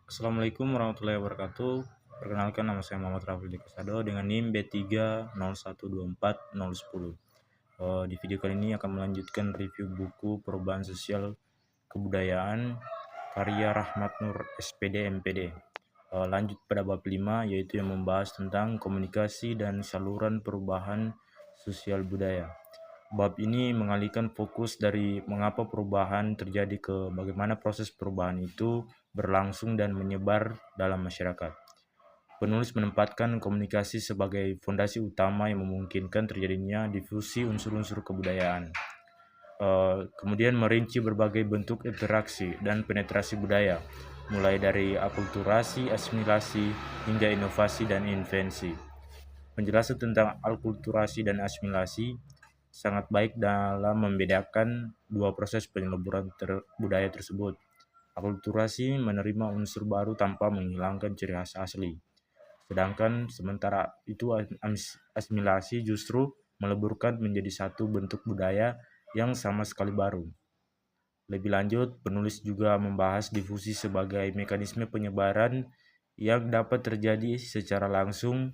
Assalamualaikum warahmatullahi wabarakatuh. Perkenalkan, nama saya Muhammad Rafli Kasado dengan NIM B3012410. Di video kali ini akan melanjutkan review buku Perubahan Sosial Kebudayaan karya Rahmat Nur SPD MPD. Lanjut pada bab 5, yaitu yang membahas tentang komunikasi dan saluran perubahan sosial budaya. Bab ini mengalihkan fokus dari mengapa perubahan terjadi ke bagaimana proses perubahan itu berlangsung dan menyebar dalam masyarakat. Penulis menempatkan komunikasi sebagai fondasi utama yang memungkinkan terjadinya difusi unsur-unsur kebudayaan. Kemudian merinci berbagai bentuk interaksi dan penetrasi budaya, mulai dari akulturasi, asimilasi, hingga inovasi dan invensi. Penjelasan tentang akulturasi dan asimilasi sangat baik dalam membedakan dua proses penyeleburan budaya tersebut. Akulturasi menerima unsur baru tanpa menghilangkan ciri khas asli. Sedangkan sementara itu asimilasi justru meleburkan menjadi satu bentuk budaya yang sama sekali baru. Lebih lanjut, penulis juga membahas difusi sebagai mekanisme penyebaran yang dapat terjadi secara langsung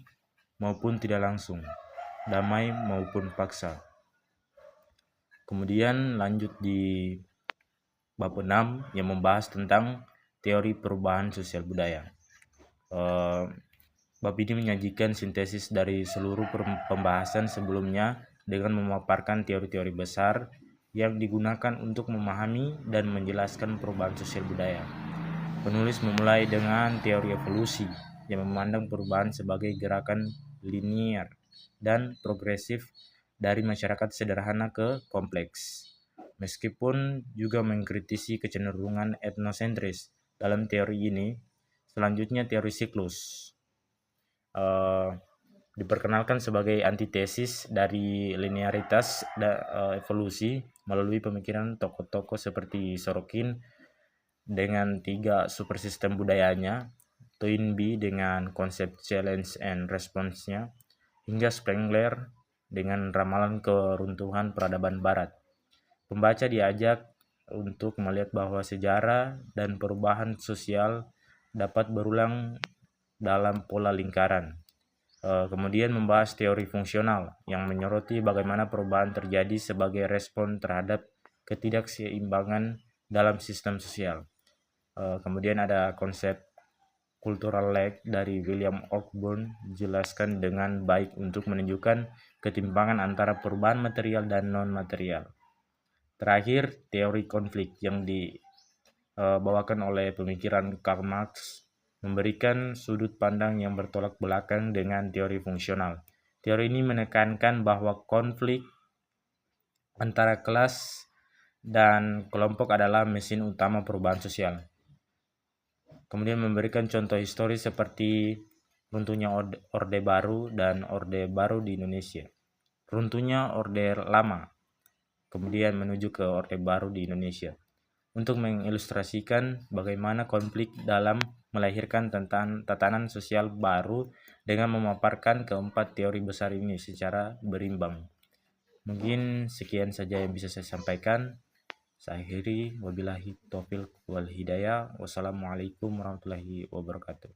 maupun tidak langsung, damai maupun paksa. Kemudian lanjut di bab 6 yang membahas tentang teori perubahan sosial budaya. Bab ini menyajikan sintesis dari seluruh pembahasan sebelumnya dengan memaparkan teori-teori besar yang digunakan untuk memahami dan menjelaskan perubahan sosial budaya. Penulis memulai dengan teori evolusi yang memandang perubahan sebagai gerakan linier dan progresif dari masyarakat sederhana ke kompleks. Meskipun juga mengkritisi kecenderungan etnosentris dalam teori ini, selanjutnya teori siklus diperkenalkan sebagai antitesis dari linearitas evolusi melalui pemikiran tokoh-tokoh seperti Sorokin dengan 3 supersistem budayanya, Toynbee dengan konsep challenge and response-nya, hingga Spengler dengan ramalan keruntuhan peradaban barat. Pembaca diajak untuk melihat bahwa sejarah dan perubahan sosial dapat berulang dalam pola lingkaran. Kemudian membahas teori fungsional yang menyoroti bagaimana perubahan terjadi sebagai respon terhadap ketidakseimbangan dalam sistem sosial. Kemudian ada konsep cultural lag dari William Ogburn dijelaskan dengan baik untuk menunjukkan ketimpangan antara perubahan material dan non-material. Terakhir, teori konflik yang dibawakan oleh pemikiran Karl Marx memberikan sudut pandang yang bertolak belakang dengan teori fungsional. Teori ini menekankan bahwa konflik antara kelas dan kelompok adalah mesin utama perubahan sosial. Kemudian memberikan contoh historis seperti runtuhnya Orde Baru dan Orde Baru di Indonesia. Runtuhnya Orde Lama, kemudian menuju ke Orde Baru di Indonesia, untuk mengilustrasikan bagaimana konflik dalam melahirkan tatanan sosial baru dengan memaparkan keempat teori besar ini secara berimbang. Mungkin sekian saja yang bisa saya sampaikan. Saya akhiri, wabillahi taufiq wal hidayah. Wassalamualaikum warahmatullahi wabarakatuh.